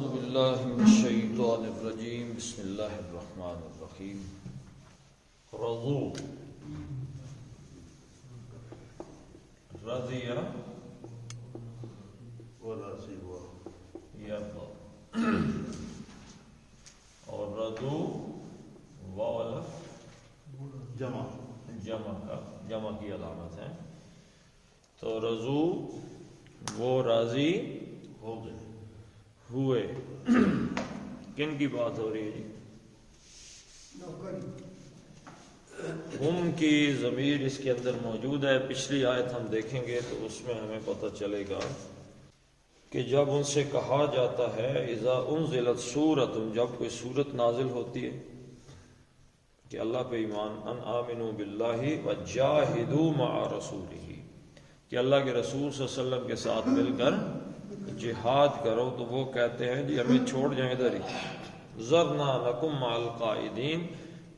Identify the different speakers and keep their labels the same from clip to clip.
Speaker 1: باللہ من الشیطان الرجیم بسم اللہ الرحمن الرحیم رضو رضی یرضی اور رضو والا جمع کی علامت ہے. تو رضو وہ راضی
Speaker 2: ہو گئے
Speaker 1: ہوئے. کن کی بات ہو رہی ہے جی؟ ہم کی ضمیر اس کے اندر موجود ہے. پچھلی آیت ہم دیکھیں گے تو اس میں ہمیں پتہ چلے گا کہ جب ان سے کہا جاتا ہے اذا انزلت سورۃ، جب کوئی سورت نازل ہوتی ہے کہ اللہ پہ ایمان، ان آمنوا باللہ وجاہدوا مع رسولہ، کہ اللہ کے رسول صلی اللہ علیہ وسلم کے ساتھ مل کر جہاد کرو، تو وہ کہتے ہیں جی ہمیں چھوڑ جائیں ادھر ہی، ذرنا نکم مع القائدین،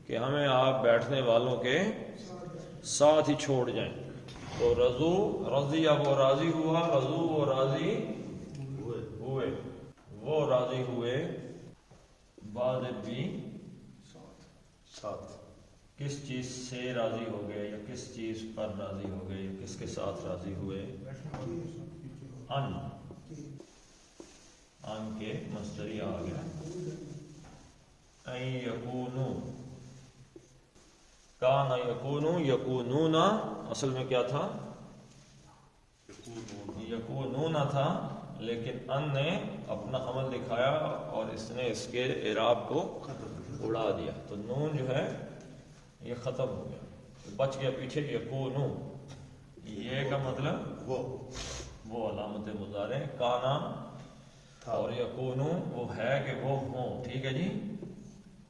Speaker 1: کہ ہمیں آپ بیٹھنے والوں کے ساتھ ہی چھوڑ جائیں. تو رضو رضی وہ راضی ہوا، رضو وہ راضی ہوئے، وہ راضی ہوئے بعد بھی ساتھ. کس چیز سے راضی ہو گئے یا کس چیز پر راضی ہو گئے یا کس کے ساتھ راضی ہوئے؟ ان کے مصدری آ گیا. این یکونو، کان یکونو، یکونون اصل میں کیا تھا؟ یکونون تھا، لیکن ان نے اپنا عمل دکھایا اور اس نے اس کے اعراب کو اڑا دیا. تو نون جو ہے یہ ختم ہو گیا، بچ گیا پیچھے یکونو. یہ کا مطلب وہ علامت مضارع کانا، اور یکونو وہ ہے کہ وہ ہوں. ٹھیک ہے جی،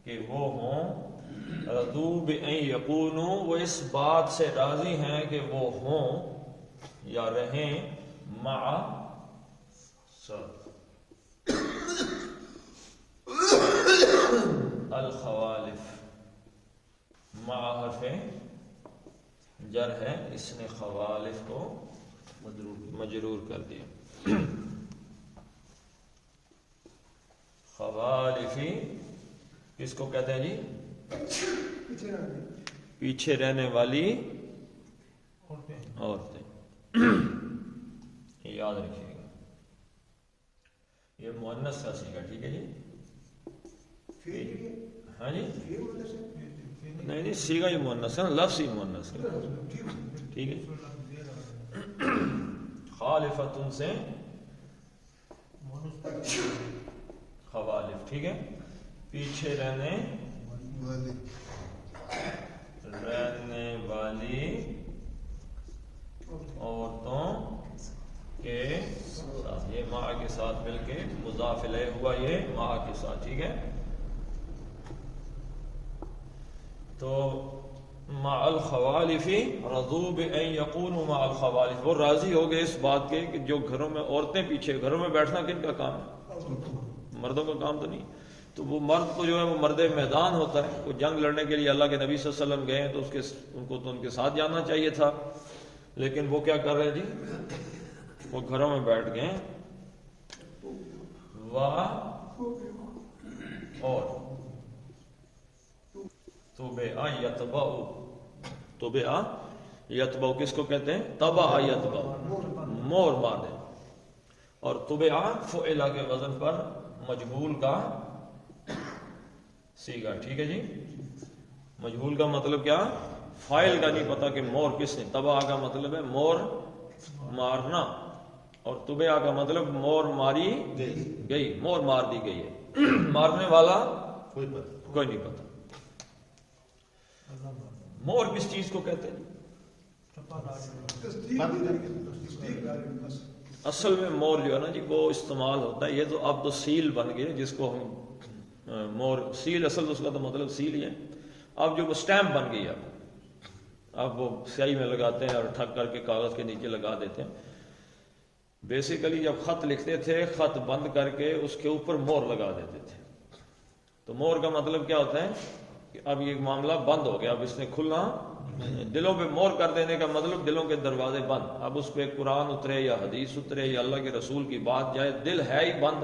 Speaker 1: کہ وہ ہوں. رضو بان یکونو، وہ اس بات سے راضی ہیں کہ وہ ہوں یا رہیں مع الخوالف. مع حرف جر ہے، اس نے خوالف کو مجرور کر دیا. خوالفی کس کو کہتے ہیں جی؟ پیچھے رہنے والی عورتیں. یاد رکھیے گا یہ مؤنث کا صیغہ. ٹھیک ہے جی؟ ہاں جی، نہیں صیغہ ہی مؤنث ہے، لفظ ہی مؤنث ہے. ٹھیک ہے. خالفتن سے خوالف. ٹھیک ہے، پیچھے رہنے والی عورتوں کے ساتھ. یہ ماں کے ساتھ مل کے مضاف الیہ ہوا، یہ ماں کے ساتھ. ٹھیک ہے، تو مع الخوالف رضو بان یکونوا مع الخوالف، وہ راضی ہو گئے اس بات کے کہ جو گھروں میں عورتیں، پیچھے گھروں میں بیٹھنا کن کا کام ہے؟ مردوں کا کام تو نہیں. تو وہ مرد کو جو ہے وہ مرد میدان ہوتا ہے. وہ جنگ لڑنے کے لیے اللہ کے نبی صلی اللہ علیہ وسلم گئے ہیں تو ان کو تو ان کے ساتھ جانا چاہیے تھا، لیکن وہ کیا کر رہے جی؟ وہ گھروں میں بیٹھ گئے. اور تبع یتبع، تبع یتبع کس کو کہتے ہیں؟ تبع یتبع، مور مار دیں. اور تبع فعل کے وزن پر مجہول کا صیغہ. ٹھیک ہے جی، مجہول کا مطلب کیا؟ فاعل کا نہیں پتا کہ مور کس نے. تبع کا مطلب ہے مور مارنا، اور تبع کا مطلب مور ماری گئی، مور مار دی گئی ہے. مارنے والا کوئی نہیں پتا. مور کس چیز کو کہتے ہیں؟ اصل میں مور جو ہے نا جی، وہ استعمال ہوتا ہے، یہ تو اب تو سیل بن گئے جس کو ہم مور، سیل اصل اس کا تو مطلب سیل ہی ہے. اب جو وہ سٹیمپ بن گئی، اب وہ سیاہی میں لگاتے ہیں اور ٹھک کر کے کاغذ کے نیچے لگا دیتے ہیں. بیسیکلی جب خط لکھتے تھے، خط بند کر کے اس کے اوپر مور لگا دیتے تھے. تو مور کا مطلب کیا ہوتا ہے کہ اب یہ معاملہ بند ہو گیا، اب اس نے کھلنا. دلوں پہ مور کر دینے کا مطلب دلوں کے دروازے بند. اب اس پہ قرآن اترے یا حدیث اترے یا اللہ کے رسول کی بات جائے، دل ہے ہی بند.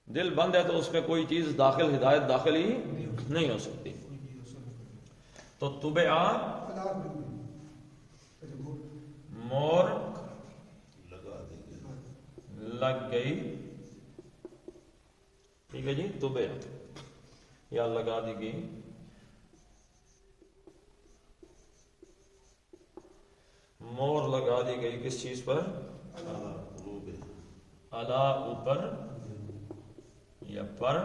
Speaker 1: دل بند ہے تو اس میں کوئی چیز داخل، ہدایت داخل ہی نہیں ہو سکتی. تو طبع مور لگ گئی، ٹھیک ہے جی، طبع یا لگا دی گئی. مور لگا دی گئی کس چیز پر؟ الا اوپر یا پر،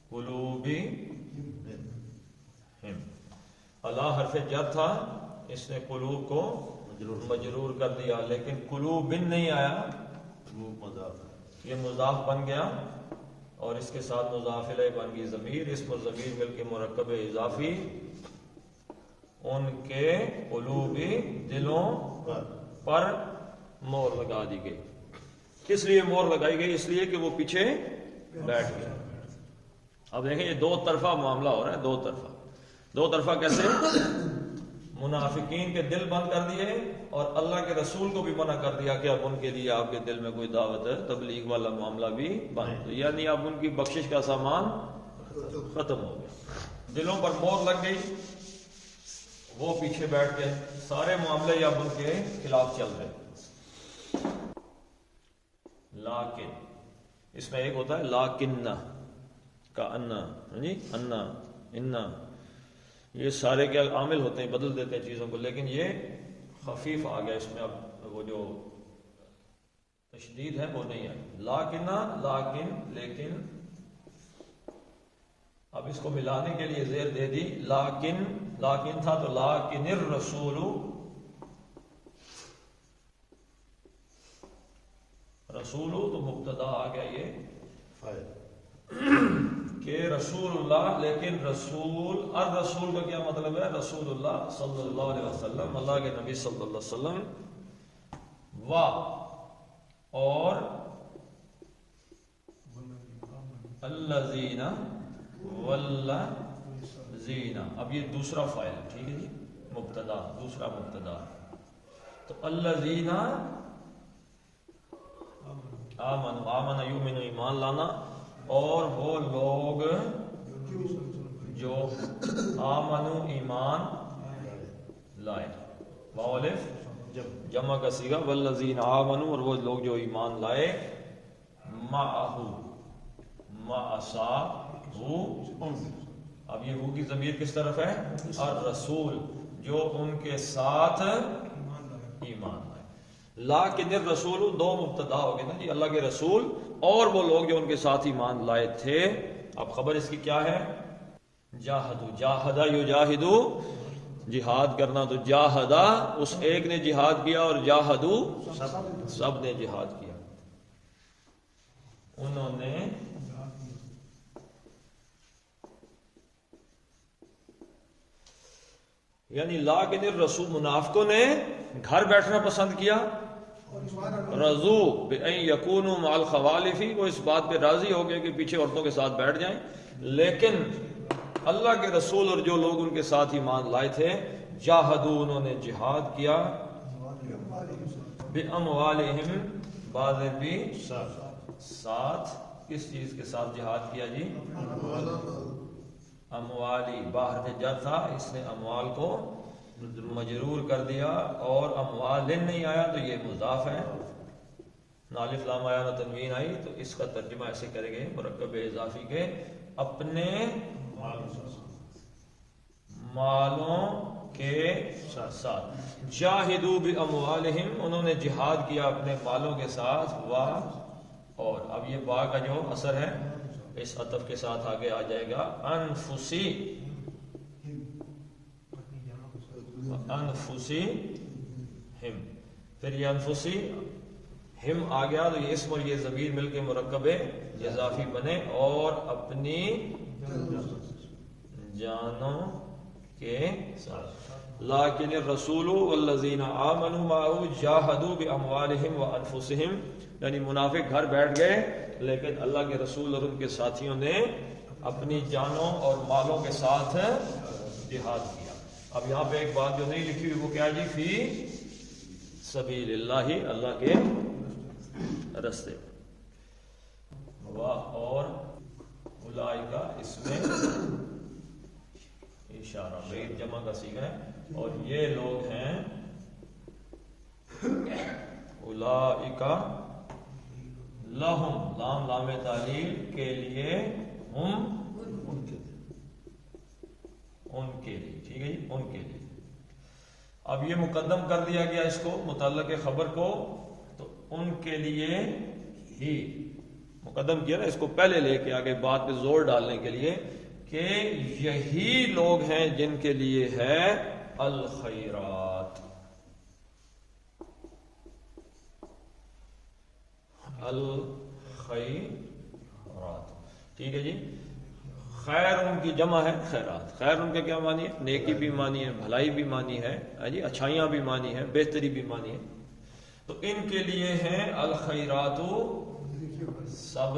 Speaker 1: قلوبی ہم. الا حرف جر تھا، اس نے قلوب کو مجرور کر دیا، لیکن قلوبن نہیں آیا، یہ مضاف بن گیا اور اس کے ساتھ مضاف الیہ بن گئی ضمیر. اس پر ضمیر مل کے مرکب اضافی، ان کے قلوبی دلوں پر مور لگا دی گئی. کس لیے مور لگائی گئی؟ اس لیے کہ وہ پیچھے بیٹھ گیا. اب دیکھیں یہ دو طرفہ معاملہ ہو رہا ہے، دو طرفہ. دو طرفہ کیسے؟ منافقین کے دل بند کر دیے اور اللہ کے رسول کو بھی منع کر دیا کہ اب ان کے لیے آپ کے دل میں کوئی دعوت تبلیغ والا معاملہ بھی بند، یعنی اب ان کی بخشش کا سامان ختم ہو گیا. دلوں پر مور لگ گئی، وہ پیچھے بیٹھ گئے، سارے معاملے اب ان کے خلاف چل رہے. لیکن اس میں ایک ہوتا ہے لاکنہ کا انا، جی انا انا، یہ سارے کیا عامل ہوتے ہیں، بدل دیتے ہیں چیزوں کو، لیکن یہ خفیف آ گیا اس میں. اب وہ جو تشدید ہے وہ نہیں ہے. لاکنہ لاکن، لیکن اب اس کو ملانے کے لیے زیر دے دی. لاکن لاکن تھا تو لاکن الرسول، رسول تو مبتدا آ گیا یہ کہ رسول اللہ، لیکن رسول، الرسول کا کیا مطلب ہے؟ رسول اللہ صلی اللہ علیہ وسلم، اللہ کے نبی صلی اللہ علیہ وسلم. اور الذین والذین، اب یہ دوسرا فاعل، ٹھیک ہے جی، مبتدا، دوسرا مبتدا. تو الذین آمن، آمن یؤمن، ایمان لانا، اور وہ لوگ جو آمنو ایمان لائے، مؤلف جمع کا صیغہ، والذین آمنو، اور وہ لوگ جو ایمان لائے، معہ مع صاحو. اب یہ ہو کی ضمیر کس طرف ہے؟ الرسول، جو ان کے ساتھ ایمان لائے. لیکن الرسول دو مبتدا ہو گئے نا جی، اللہ کے رسول اور وہ لوگ جو ان کے ساتھ ایمان لائے تھے. اب خبر اس کی کیا ہے؟ جاہدو، جاہدہ یجاہدو، جہاد کرنا. تو جاہدہ اس ایک نے جہاد کیا اور جاہدو سب نے جہاد کیا. انہوں نے یعنی لیکن الرسول، منافقوں نے گھر بیٹھنا پسند کیا. رضو بأن یکونوا مع الخوالف، وہ اس بات پہ راضی ہو گئے کہ پیچھے عورتوں کے ساتھ بیٹھ جائیں. لیکن اللہ کے رسول اور جو لوگ ان کے ساتھ ایمان لائے تھے، جاہدو، انہوں نے جہاد کیا، بأموالہم، بعض بھی ساتھ. کس چیز کے ساتھ جہاد کیا جی؟ اموالی، باہر میں جر تھا، اس نے اموال کو مجرور کر دیا، اور اموال نہیں آیا تو یہ مضاف ہے. نہ الف لام آیا نہ تنوین آئی، تو اس کا ترجمہ ایسے کریں گے مرکب اضافی کے، اپنے مالوں کے ساتھ. جاہدوا باموالہم، انہوں نے جہاد کیا اپنے مالوں کے ساتھ. اور اب یہ با کا جو اثر ہے اس عطف کے ساتھ آگے آ جائے گا، انفسی، انفسی ہم. پھر یہ انفسی ہم آ گیا تو یہ اسم اور یہ ضمیر مل کے مرکب اضافی بنے، اور اپنی جانوں کے ساتھ. لیکن الرسول والذین آمنوا معه جاہدوا باموالہم وانفسہم، یعنی منافق گھر بیٹھ گئے لیکن اللہ کے رسول اور ان کے ساتھیوں نے اپنی جانوں اور مالوں کے ساتھ جہاد کیا. اب یہاں پہ ایک بات جو نہیں لکھی ہوئی وہ کیا جی؟ فی سبیل اللہ، اللہ کے رستے میں، اور اولئک اس میں اشارہ بعید جمع کا صیغہ ہے، اور یہ لوگ ہیں اولئک لہم، لام لام تعلیل کے لیے، ہم ان کے لیے، ٹھیک ہے جی، ان کے لیے۔ اب یہ مقدم کر دیا گیا اس کو، متعلق خبر کو، تو ان کے لیے ہی مقدم کیا نا، اس کو پہلے لے کے آگے بات پہ زور ڈالنے کے لیے کہ یہی لوگ ہیں جن کے لیے ہے الخیرات، الخیرات، ٹھیک ہے جی۔ خیر ان کی جمع ہے خیرات، خیر ان کے کیا معنی ہے؟ نیکی بھی معنی ہے، بھلائی بھی معنی ہے جی، اچھائیاں بھی معنی ہے، بہتری بھی معنی ہے۔ تو ان کے لیے ہیں الخیرات، سب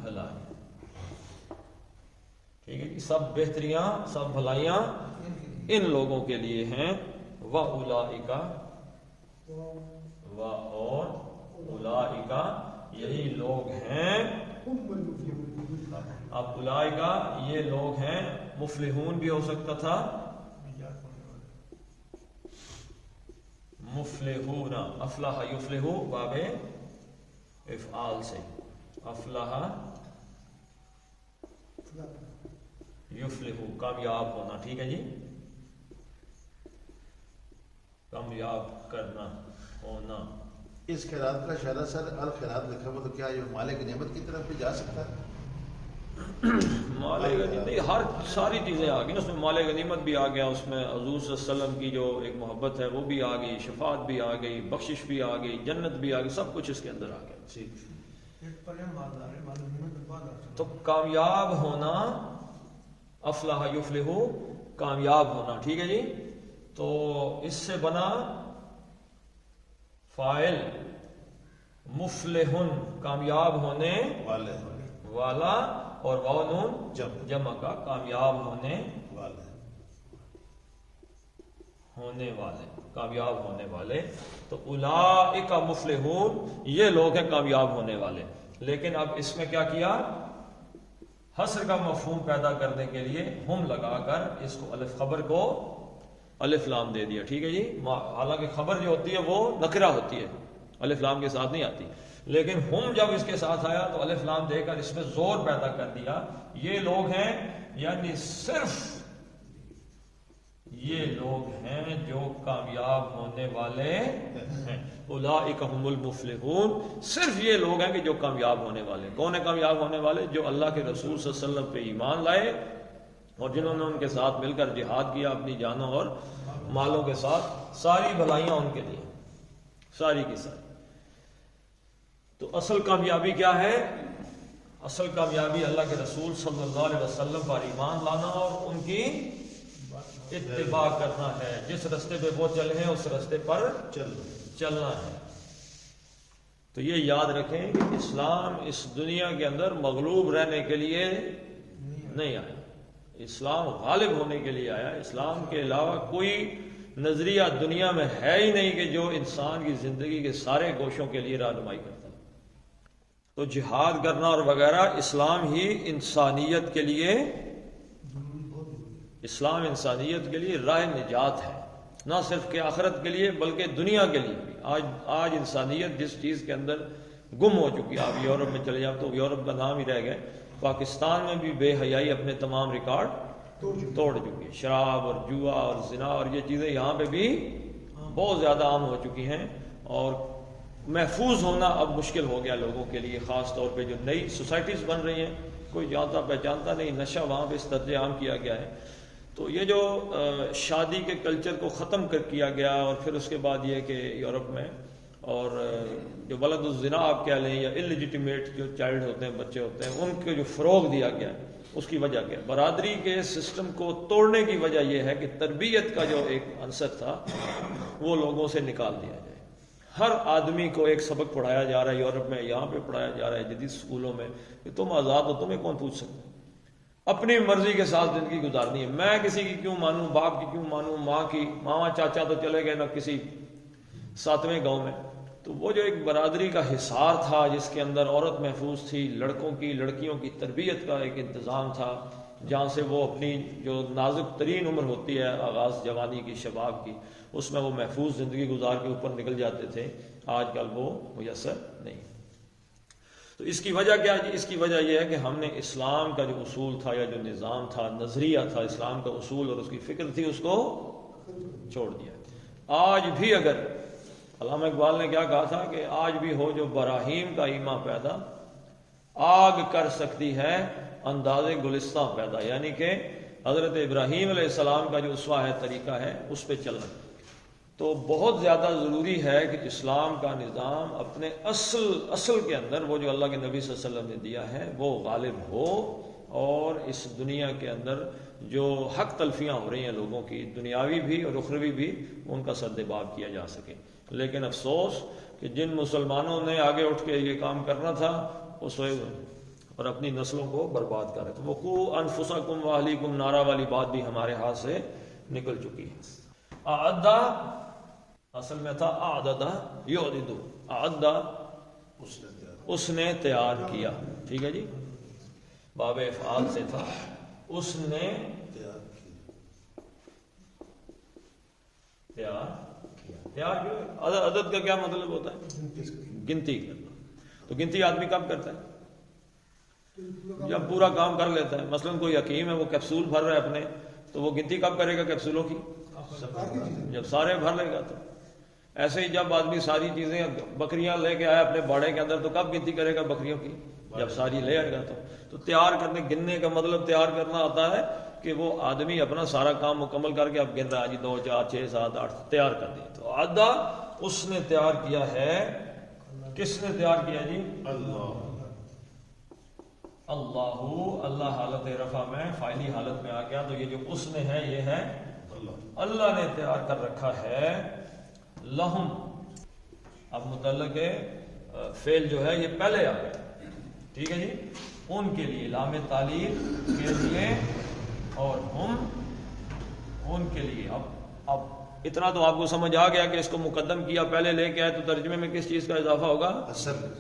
Speaker 1: بھلائی، ٹھیک ہے، سب بہتریاں، سب بھلائیاں ان لوگوں کے لیے ہیں۔ وَأُولَئِکَ، اور اولئک یہی لوگ ہیں، اب اولئک یہ لوگ ہیں، مفلحون بھی ہو سکتا تھا، مفلحون، افلح یفلح باب افعال سے، افلح یفلح کامیاب ہونا، ٹھیک ہے جی، کامیاب کرنا، ہونا۔
Speaker 2: اس خیرات کا شہرہ سر الخیرات لکھا ہوا، تو کیا یہ مالک نعمت کی طرف بھی جا سکتا ہے؟
Speaker 1: مال غنیمت نہیں، ہر ساری چیزیں آ گئی، اس میں مال غنیمت بھی آ گیا، اس میں حضور صلی اللہ علیہ وسلم کی جو ایک محبت ہے وہ بھی آ گئی، شفاعت بھی آ گئی، بخشش بھی آ گئی، جنت بھی آ گئی، سب کچھ اس کے اندر آ گیا۔ تو کامیاب ہونا، افلح یفلح، کامیاب ہونا، ٹھیک ہے جی۔ تو اس سے بنا فاعل مفلحن، کامیاب ہونے والا، اور واو نون جمع کا، کامیاب ہونے والے، کامیاب ہونے والے۔ تو اولئک مفلحون، یہ لوگ ہیں کامیاب ہونے والے۔ لیکن اب اس میں کیا کیا؟ حصر کا مفہوم پیدا کرنے کے لیے ہم لگا کر اس کو الف خبر کو الف لام دے دیا، ٹھیک ہے جی۔ حالانکہ خبر جو ہوتی ہے وہ نکرہ ہوتی ہے، الف لام کے ساتھ نہیں آتی، لیکن ہم جب اس کے ساتھ آیا تو الف لام دے کر اس میں زور پیدا کر دیا، یہ لوگ ہیں، یعنی صرف یہ لوگ ہیں جو کامیاب ہونے والے ہیں۔ اولئک هم المفلحون، صرف یہ لوگ ہیں کہ جو کامیاب ہونے والے۔ کون ہے کامیاب ہونے والے؟ جو اللہ کے رسول صلی اللہ علیہ وسلم پہ ایمان لائے، اور جنہوں نے ان کے ساتھ مل کر جہاد کیا اپنی جانوں اور مالوں کے ساتھ، ساری بھلائیاں ان کے لیے، ساری کی ساری۔ تو اصل کامیابی کیا ہے؟ اصل کامیابی اللہ کے رسول صلی اللہ علیہ وسلم پر ایمان لانا اور ان کی اتباع کرنا ہے، جس راستے پہ وہ چلے ہیں اس راستے پر چلنا ہے۔ تو یہ یاد رکھیں کہ اسلام اس دنیا کے اندر مغلوب رہنے کے لیے نہیں آیا، اسلام غالب ہونے کے لیے آیا۔ اسلام کے علاوہ کوئی نظریہ دنیا میں ہے ہی نہیں کہ جو انسان کی زندگی کے سارے گوشوں کے لیے رہنمائی کرتا ہے۔ تو جہاد کرنا اور وغیرہ، اسلام ہی انسانیت کے لیے، اسلام انسانیت کے لیے راہ نجات ہے، نہ صرف کہ آخرت کے لیے بلکہ دنیا کے لیے بھی۔ آج انسانیت جس چیز کے اندر گم ہو چکی ہے، آپ یورپ میں چلے جاؤ تو یورپ کا نام ہی رہ گئے، پاکستان میں بھی بے حیائی اپنے تمام ریکارڈ توڑ چکی ہے، شراب اور جوا اور زنا اور یہ چیزیں یہاں پہ بھی بہت زیادہ عام ہو چکی ہیں، اور محفوظ ہونا اب مشکل ہو گیا لوگوں کے لیے، خاص طور پہ جو نئی سوسائٹیز بن رہی ہیں، کوئی جانتا پہچانتا نہیں، نشہ وہاں پہ اس درجے عام کیا گیا ہے۔ تو یہ جو شادی کے کلچر کو ختم کیا گیا، اور پھر اس کے بعد یہ کہ یورپ میں، اور جو ولد الزنا آپ کہہ لیں یا انلیجیٹیمیٹ جو چائلڈ ہوتے ہیں، بچے ہوتے ہیں، ان کو جو فروغ دیا گیا، اس کی وجہ کیا؟ برادری کے سسٹم کو توڑنے کی وجہ یہ ہے کہ تربیت کا جو ایک عنصر تھا وہ لوگوں سے نکال دیا جائے۔ ہر آدمی کو ایک سبق پڑھایا جا رہا ہے یورپ میں، یہاں پہ پڑھایا جا رہا ہے جدید اسکولوں میں کہ تم آزاد ہو، تمہیں کون پوچھ سکتا ہے؟ اپنی مرضی کے ساتھ زندگی گزارنی ہے. میں کسی کی کیوں مانوں، باپ کی کیوں مانوں، ماں کی، ماما چاچا تو چلے گئے نہ کسی 7ویں گاؤں میں. تو وہ جو ایک برادری کا حصار تھا جس کے اندر عورت محفوظ تھی، لڑکوں کی لڑکیوں کی تربیت کا ایک انتظام تھا، جہاں سے وہ اپنی جو نازک ترین عمر ہوتی ہے آغاز جوانی کی، شباب کی، اس میں وہ محفوظ زندگی گزار کے اوپر نکل جاتے تھے، آج کل وہ میسر نہیں. تو اس کی وجہ کیا جی؟ اس کی وجہ یہ ہے کہ ہم نے اسلام کا جو اصول تھا یا جو نظام تھا، نظریہ تھا اسلام کا، اصول اور اس کی فکر تھی، اس کو چھوڑ دیا. آج بھی اگر علامہ اقبال نے کیا کہا تھا کہ آج بھی ہو جو براہیم کا ایما پیدا، آگ کر سکتی ہے انداز گلستہ پیدا، یعنی کہ حضرت ابراہیم علیہ السلام کا جو اسوہ ہے، طریقہ ہے، اس پہ چلنا. تو بہت زیادہ ضروری ہے کہ اسلام کا نظام اپنے اصل کے اندر وہ جو اللہ کے نبی صلی اللہ علیہ وسلم نے دیا ہے وہ غالب ہو، اور اس دنیا کے اندر جو حق تلفیاں ہو رہی ہیں لوگوں کی، دنیاوی بھی اور اخروی بھی، ان کا سدباب کیا جا سکے. لیکن افسوس کہ جن مسلمانوں نے آگے اٹھ کے یہ کام کرنا تھا وہ سوئے ہوئے اور اپنی نسلوں کو برباد کر رہے تھے. وقوا انفسکم واہلیکم نارا والی بات بھی ہمارے ہاتھ سے نکل چکی ہے. اعدہ اصل میں تھا اعددہ یعددو، اعدہ اس نے تیار کیا، ٹھیک ہے جی، باب افعال سے تھا، اس نے تیار کیا. تیار کیوں؟ عدد کا کیا مطلب ہوتا ہے؟ گنتی کرنا. تو گنتی آدمی کب کرتا ہے؟ جب پورا کام کر لیتا ہے. مثلا کوئی حکیم ہے، وہ کیپسول بھر رہا ہے اپنے، تو وہ گنتی کب کرے گا کیپسولوں کی؟ جب سارے بھر لے گا. تو ایسے ہی جب آدمی ساری چیزیں، بکریاں لے کے آیا اپنے باڑے کے اندر، تو کب گنتی کرے گا بکریوں کی؟ جب ساری لے آئے گا. تو تیار کرنے، گننے کا مطلب تیار کرنا آتا ہے کہ وہ آدمی اپنا سارا کام مکمل کر کے اب گن رہا ہے جی 2 4 6 7 8 تیار کر دیا. تو عدہ اس نے تیار کیا ہے. کس نے تیار کیا جی؟ اللہ. اللہ حالت رفع میں، فاعلی حالت میں آ گیا. تو یہ جو اس نے ہے یہ ہے اللہ نے تیار کر رکھا ہے. لہم، اب متعلق فعل جو ہے یہ پہلے آ گیا، ٹھیک ہے جی، ان کے لیے، لام تعلیل کے لیے، اور ہم ان کے لیے. اب اتنا تو آپ کو سمجھ آ گیا کہ اس کو مقدم کیا، پہلے لے کے آئے، تو ترجمے میں کس چیز کا اضافہ ہوگا؟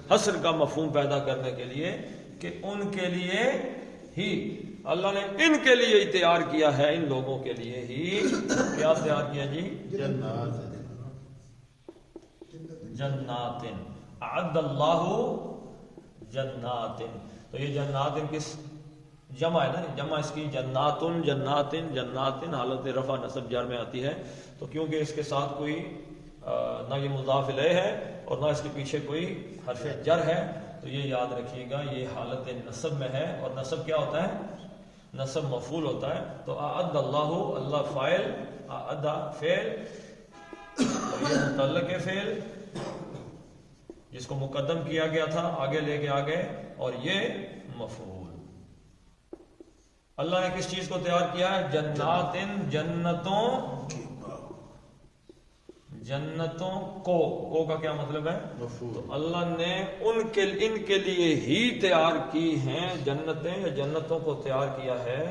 Speaker 1: حصر کا مفہوم پیدا کرنے کے لیے، کہ ان کے لیے ہی اللہ نے ان کے لیے ہی تیار کیا ہے، ان لوگوں کے لیے ہی کیا تیار کیا جی؟ جنات. اعد اللہ جنات. تو یہ جنات کس جمع ہے نا؟ جمع اس کی جناتن، جناتن، جناتن حالت رفع نصب جر میں آتی ہے. تو کیونکہ اس کے ساتھ کوئی نہ یہ مضاف الیہ ہے اور نہ اس کے پیچھے کوئی حرف جر ہے، تو یہ یاد رکھیے گا یہ حالت نصب میں ہے. اور نصب کیا ہوتا ہے؟ نصب مفعول ہوتا ہے. تو اعد اللہ، اللہ فاعل، اعد فعل، اور یہ متعلق فعل جس کو مقدم کیا گیا تھا، آگے لے کے آگے، اور یہ مفعول. اللہ نے کس چیز کو تیار کیا ہے؟ جناتن، جنتوں، جنتوں کو کا کیا مطلب ہے؟ تو اللہ نے ان کے لیے ہی تیار کی ہیں جنتیں، یا جنتوں کو تیار کیا ہے.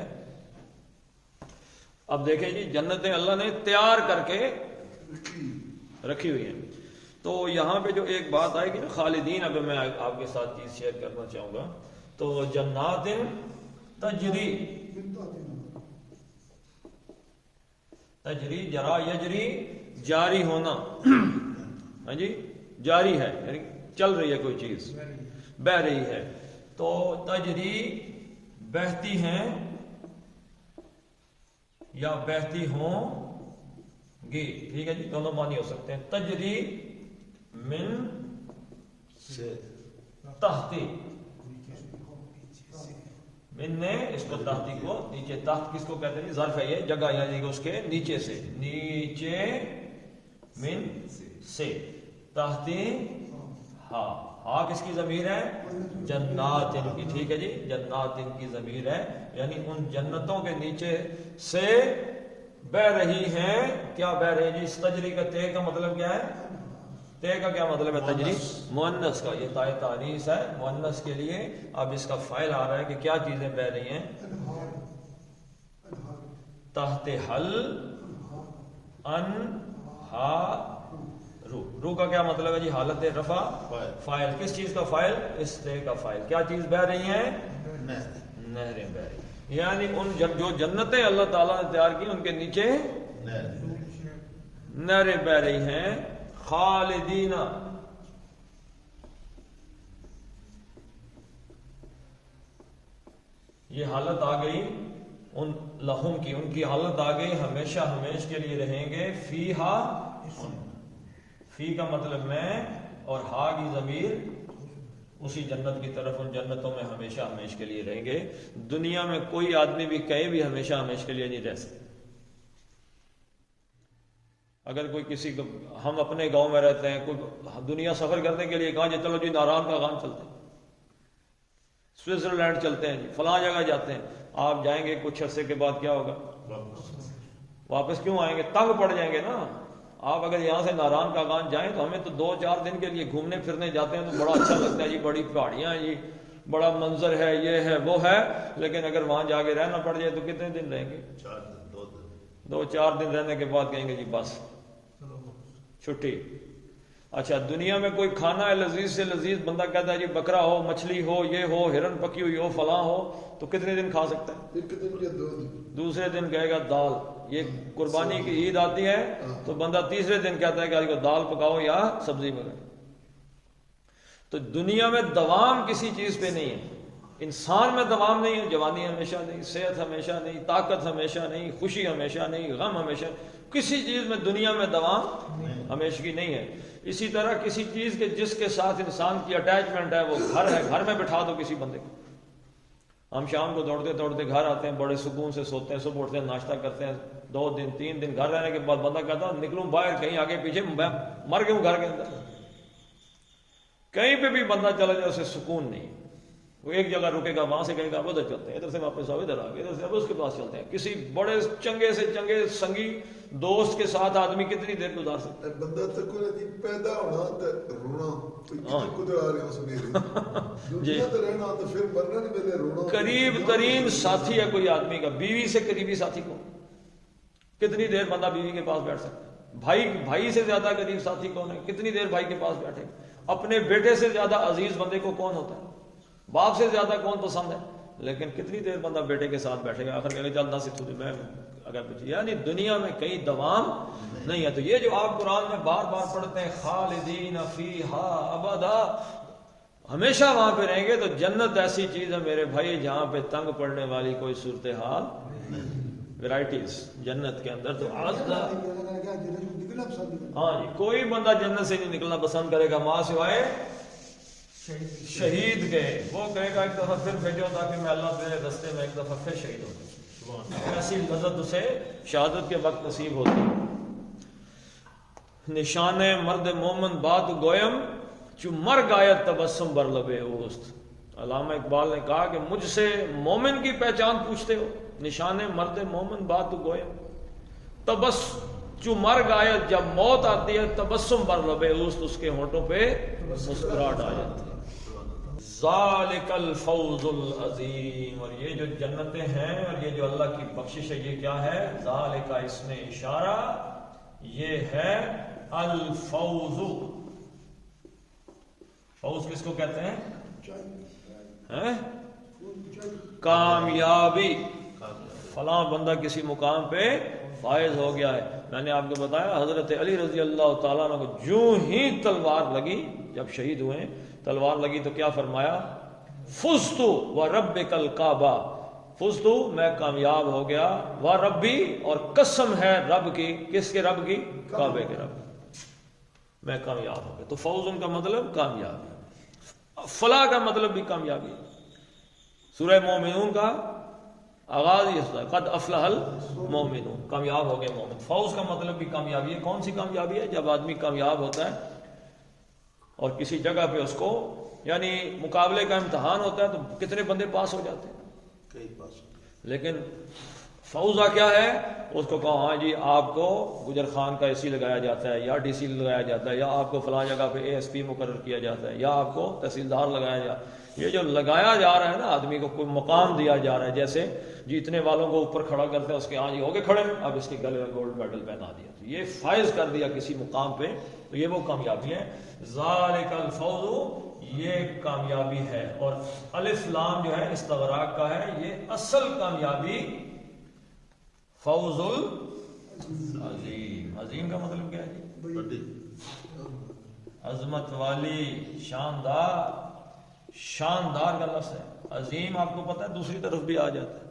Speaker 1: اب دیکھیں جی، جنتیں اللہ نے تیار کر کے رکھی ہوئی ہیں. تو یہاں پہ جو ایک بات آئے گی نا خالدین، اب میں آپ کے ساتھ چیز شیئر کرنا چاہوں گا. تو جنات تجری، تجری، جرا یجری، جاری ہونا، ہاں جی، جاری ہے یعنی چل رہی ہے کوئی چیز، بہہ رہی ہے. تو تجری بہتی ہیں یا بہتی ہوں گی، ٹھیک ہے جی، دونوں معنی ہو سکتے ہیں. تجری من سے تحتی، من نے اس کو تحتی کو نیچے، تحت کس کو کہتے ہیں؟ ظرف ہے یہ، جگہ یعنی کہ اس کے نیچے سے، نیچے، من سے، تحتی، ہاں، ہاں کس کی ضمیر ہے؟ جنات ان کی، ٹھیک ہے جی، جنات ان کی ضمیر ہے، یعنی ان جنتوں کے نیچے سے بہ رہی ہیں. کیا بہ رہی ہے جی؟ اس تجری کا تے کا مطلب کیا ہے؟ تے کا کیا مطلب ہے؟ تجری مؤنث کا، یہ تائے تانیث ہے مؤنث کے لیے. اب اس کا فاعل آ رہا ہے کہ کیا چیزیں بہ رہی ہیں؟ تحت حل انہارو، رو کا کیا مطلب ہے جی؟ حالت رفع فاعل، کس چیز کا فاعل؟ استے کا فاعل. کیا چیز بہ رہی ہیں؟ نہریں بہ رہی. یعنی ان جو جنتیں اللہ تعالیٰ نے تیار کی ان کے نیچے نہریں بہ رہی ہیں. خالدین، یہ حالت آ گئی ان لہم کی، ان کی حالت آ گئی ہمیشہ ہمیش کے لیے رہیں گے. فیہا، فی کا مطلب میں، اور ہا کی ضمیر اسی جنت کی طرف، ان جنتوں میں ہمیشہ ہمیش کے لیے رہیں گے. دنیا میں کوئی آدمی بھی کہیں بھی ہمیشہ ہمیش کے لیے نہیں رہ سکتا. اگر کوئی کسی کو، ہم اپنے گاؤں میں رہتے ہیں، کوئی دنیا سفر کرنے کے لیے کہاں جی چلو جی ناران کا گام چلتے ہیں، سوئٹزرلینڈ چلتے ہیں جی، فلاں جگہ جاتے ہیں. آپ جائیں گے کچھ عرصے کے بعد کیا ہوگا؟ واپس کیوں آئیں گے؟ تنگ پڑ جائیں گے نا. آپ اگر یہاں سے ناران کا گان جائیں تو ہمیں تو 2-4 دن کے لیے گھومنے پھرنے جاتے ہیں تو بڑا اچھا لگتا ہے جی، بڑی پہاڑیاں ہیں جی، بڑا منظر ہے، یہ ہے وہ ہے. لیکن اگر وہاں جا کے رہنا پڑ جائے تو کتنے دن رہیں گے؟ 2-4 دن رہنے کے بعد کہیں گے جی بس چھٹی. اچھا، دنیا میں کوئی کھانا ہے لذیذ سے لذیذ، بندہ کہتا ہے جی بکرا ہو، مچھلی ہو، یہ ہو، ہرن پکی ہوئی ہو، فلاں ہو، تو کتنے دن کھا سکتا ہے؟
Speaker 2: 1 دن یا 2 دن.
Speaker 1: دوسرے دن کہے گا دال. یہ قربانی کی عید آتی ہے تو بندہ تیسرے دن کہتا ہے کہ آج کو دال پکاؤ یا سبزی پکاؤ. تو دنیا میں دوام کسی چیز پہ نہیں ہے. انسان میں دوام نہیں ہے. جوانی ہمیشہ نہیں، صحت ہمیشہ نہیں، طاقت ہمیشہ نہیں، خوشی ہمیشہ نہیں، غم ہمیشہ، کسی چیز میں دنیا میں دوام ہمیشگی نہیں ہے. اسی طرح کسی چیز کے جس کے ساتھ انسان کی اٹیچمنٹ ہے وہ گھر ہے. گھر میں بٹھا دو کسی بندے کو، ہم شام کو دوڑتے دوڑتے گھر آتے ہیں، بڑے سکون سے سوتے ہیں، صبح اٹھتے ہیں، ناشتہ کرتے ہیں. 2 دن 3 دن گھر رہنے کے بعد بندہ کہتا ہے نکلوں باہر کہیں آگے پیچھے، میں مر گیا ہوں گھر کے اندر. کہیں پہ بھی بندہ چلا جائے اسے سکون نہیں. وہ ایک جگہ رکے گا، وہاں سے کہے گا ادھر چلتے ہیں، ادھر سے واپس آؤ، ادھر آ گئے، ادھر سے اس کے پاس چلتے ہیں. کسی بڑے چنگے سے چنگے سنگی دوست کے ساتھ آدمی کتنی دیر گزار سکتا ہے؟
Speaker 2: بندہ تک پیدا ہونا تے رونا کدھر آ رہے ہو سمیرے دنیا تے رہنا تو پھر مرنا نہیں ملے رونا.
Speaker 1: قریب ترین ساتھی ہے کوئی آدمی کا، بیوی سے قریبی ساتھی کون؟ کتنی دیر بندہ بیوی کے پاس بیٹھ سکتا ہے؟ بھائی سے زیادہ قریب ساتھی کون ہے؟ کتنی دیر بھائی کے پاس بیٹھے؟ اپنے بیٹے سے زیادہ عزیز بندے کو کون ہوتا ہے؟ باپ سے زیادہ کون پسند ہے؟ لیکن کتنی دیر بندہ بیٹے کے ساتھ بیٹھے گا؟ آخر کہ چل نہ سکھو میں اگر پوچھے. یعنی دنیا میں کہیں دوام نہیں ہے. تو یہ جو آپ قرآن میں بار بار پڑھتے ہیں خالدین فیہا ابدا، ہمیشہ وہاں پہ رہیں گے، تو جنت ایسی چیز ہے میرے بھائی جہاں پہ تنگ پڑنے والی کوئی صورتحال، ویرائٹیز جنت کے اندر. تو ہاں جی، کوئی بندہ جنت سے نہیں نکلنا پسند کرے گا ماں سوائے شہید گئے. وہ کہے گا ایک دفعہ پھر بھیجو تاکہ میں اللہ تیرے رستے میں ایک دفعہ پھر شہید ہو جاؤں. ایسی لذت اسے شہادت کے وقت نصیب ہوتی ہے. نشان مرد مومن بات گویم چو مر گایت تبسم بر لبے اوست. علامہ اقبال نے کہا کہ مجھ سے مومن کی پہچان پوچھتے ہو. نشان مرد مومن بات گویم، تبس چو مر گایت، جب موت آتی ہے تبسم بر لبے اوست، اس کے ہونٹوں پہ مسکراہٹ آ جاتی ہے. ذالک الفوز العظیم. اور یہ جو جنتیں ہیں اور یہ جو اللہ کی بخشش ہے، یہ کیا ہے؟ ذالک، اس میں اشارہ، یہ ہے الفوز. فوز کس کو کہتے ہیں؟ کامیابی. فلاں بندہ کسی مقام پہ فائز ہو گیا ہے. میں نے آپ کو بتایا حضرت علی رضی اللہ تعالیٰ عنہ کو جو ہی تلوار لگی، جب شہید ہوئے تلوار لگی تو کیا فرمایا؟ فزتو وربک الکعبہ. فزتو، میں کامیاب ہو گیا، وربی، اور قسم ہے رب کی. کس کے رب کی؟ کعبے کے رب. میں کامیاب ہو گیا. تو فوز ان کا مطلب کامیابی، فلاح کا مطلب بھی کامیابی. سورہ مومنون کا آغاز یہ ہوتا ہے قد افلح المومنون، کامیاب ہو گئے مومن. فوز کا مطلب بھی کامیابی ہے. کون سی کامیابی ہے؟ جب آدمی کامیاب ہوتا ہے اور کسی جگہ پہ اس کو، یعنی مقابلے کا امتحان ہوتا ہے تو کتنے بندے پاس ہو جاتے ہیں؟
Speaker 2: کئی پاس.
Speaker 1: لیکن فوزہ کیا ہے؟ اس کو کہو ہاں جی آپ کو گجر خان کا اے سی لگایا جاتا ہے یا ڈی سی لگایا جاتا ہے یا آپ کو فلاں جگہ پہ اے ایس پی مقرر کیا جاتا ہے یا آپ کو تحصیلدار لگایا جاتا ہے. یہ جو لگایا جا رہا ہے نا آدمی کو کوئی مقام دیا جا رہا ہے، جیسے جیتنے والوں کو اوپر کھڑا کرتے ہیں اس کے ہاں جی ہو کے کھڑے اب اس کے گلے میں گولڈ میڈل پہنا دیا، تو یہ فائز کر دیا کسی مقام پہ، تو یہ وہ کامیابی ہے. ذالک الفوز، یہ کامیابی ہے. اور الف لام جو ہے استغراق کا ہے، یہ اصل کامیابی فوز العظیم. عظیم کا مطلب کیا ہے جی؟ عظمت والی، شاندار. شاندار کا لفظ ہے. عظیم آپ کو پتہ ہے دوسری طرف بھی آ جاتا ہے،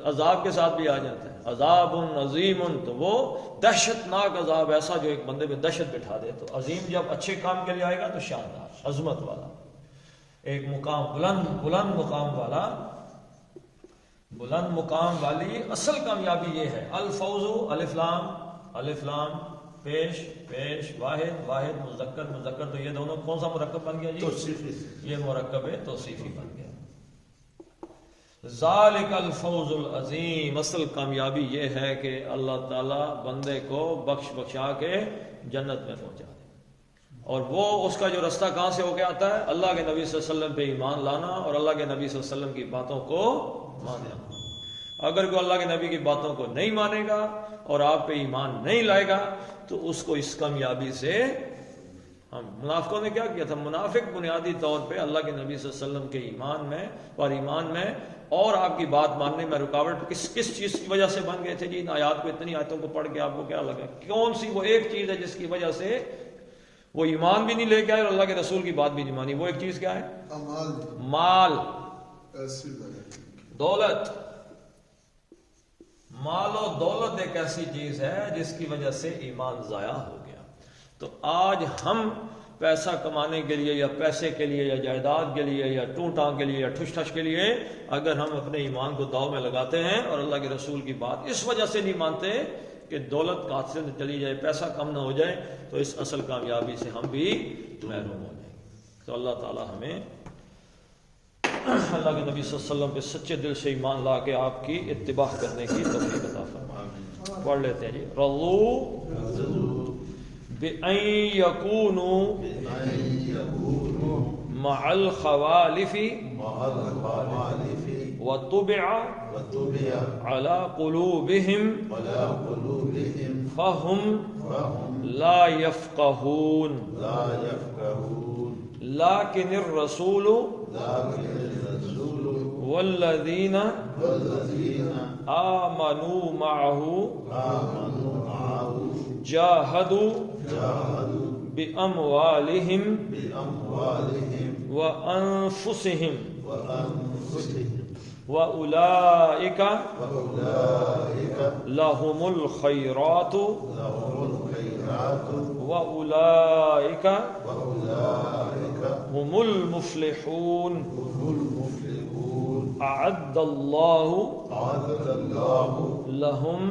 Speaker 1: عذاب کے ساتھ بھی آ جاتا ہے. عذاب عظیم، تو وہ دہشت ناک عذاب ایسا جو ایک بندے میں دہشت بٹھا دے. تو عظیم جب اچھے کام کے لیے آئے گا تو شاندار، عظمت والا، ایک مقام بلند مقام والا، بلند مقام والی اصل کامیابی یہ ہے. الفوز، الف لام پیش واحد مذکر، تو یہ دونوں کون سا مرکب بن گیا جی؟ یہ مرکب توصیفی بن گیا. ذالک الفوز العظیم، اصل کامیابی یہ ہے کہ اللہ تعالیٰ بندے کو بخشا کے جنت میں پہنچا دے. اور وہ اس کا جو رستہ کہاں سے ہو کے آتا ہے؟ اللہ کے نبی صلی اللہ علیہ وسلم پہ ایمان لانا اور اللہ کے نبی صلی اللہ علیہ وسلم کی باتوں کو ماننا. اگر کوئی اللہ کے نبی کی باتوں کو نہیں مانے گا اور آپ پہ ایمان نہیں لائے گا تو اس کو اس کامیابی سے، ہم منافقوں نے کیا کیا تھا؟ منافق بنیادی طور پہ اللہ کے نبی صلی اللہ علیہ وسلم کے ایمان میں اور آپ کی بات ماننے میں رکاوٹ کس چیز کی وجہ سے بن گئے تھے جی؟ ان آیات کو، اتنی آیتوں کو پڑھ کے آپ کو کیا لگا؟ کون سی وہ ایک چیز ہے جس کی وجہ سے وہ ایمان بھی نہیں لے کے آئے اور اللہ کے رسول کی بات بھی نہیں مانی؟ وہ ایک چیز کیا ہے؟ مال، دولت. مال و دولت ایک ایسی چیز ہے جس کی وجہ سے ایمان ضائع ہو گیا. تو آج ہم پیسہ کمانے کے لیے یا پیسے کے لیے یا جائیداد کے لیے یا ٹوٹاں کے لیے یا ٹھش ٹھش کے لیے اگر ہم اپنے ایمان کو داؤ میں لگاتے ہیں اور اللہ کے رسول کی بات اس وجہ سے نہیں مانتے کہ دولت ہاتھ سے چلی جائے، پیسہ کم نہ ہو جائے، تو اس اصل کامیابی سے ہم بھی محروم ہو جائیں. تو اللہ تعالی ہمیں اللہ کے نبی صلی اللہ علیہ وسلم پہ سچے دل سے ایمان لا کے آپ کی اتباع کرنے کی توفیق عطا فرمائے. پڑھ لیتے ہیں جی. رضو بأن يكونوا مع الخوالف وطبع على قلوبهم فهم لا يفقهون لكن الرسول والذين آمنوا معه جاهدوا بأموالهم وأنفسهم وأولئك لهم الخيرات وأولئك هم المفلحون أعد الله لهم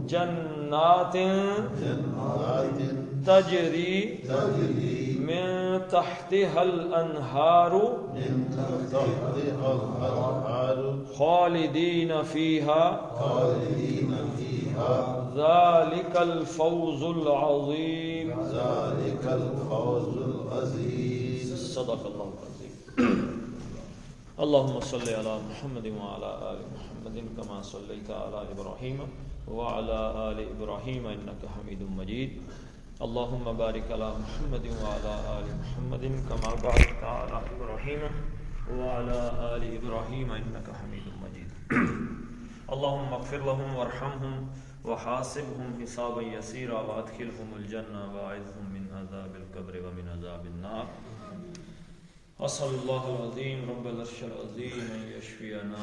Speaker 1: جنات تجري من تحتها الأنهار خالدين فيها ذلك الفوز العظيم. صدق الله العظيم. اللهم صل على محمد وعلى آل محمد كما صليت على إبراهيم وعلى آل إبراهيم إنك حميد مجيد. اللهم بارك على محمد وعلى آل محمد كما باركت على إبراهيم وعلى آل إبراهيم إنك حميد مجيد. اللهم اغفر لهم وارحمهم وحاسبهم حسابا يسيرا وادخلهم الجنة وأعذهم من عذاب القبر ومن عذاب النار. أسأل الله العظيم رب العرش العظيم أن يشفينا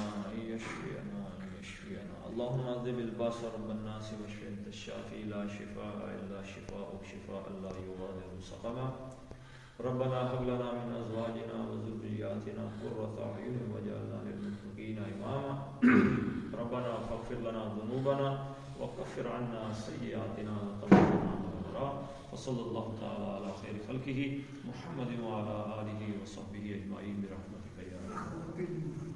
Speaker 1: اللهم أذهب الباس رب الناس واشف أنت الشافي لا شفاء إلا شفاءك شفاء لا يغادر سقما. ربنا هب لنا من أزواجنا وذرياتنا قرة أعين واجعلنا للمتقين إماما. ربنا فاغفر لنا ذنوبنا وكفر عنا سيئاتنا وتوفنا مع الأبرار. وصلى الله تعالى على خير خلقه محمد وعلى آله وصحبه أجمعين برحمتك يا رب.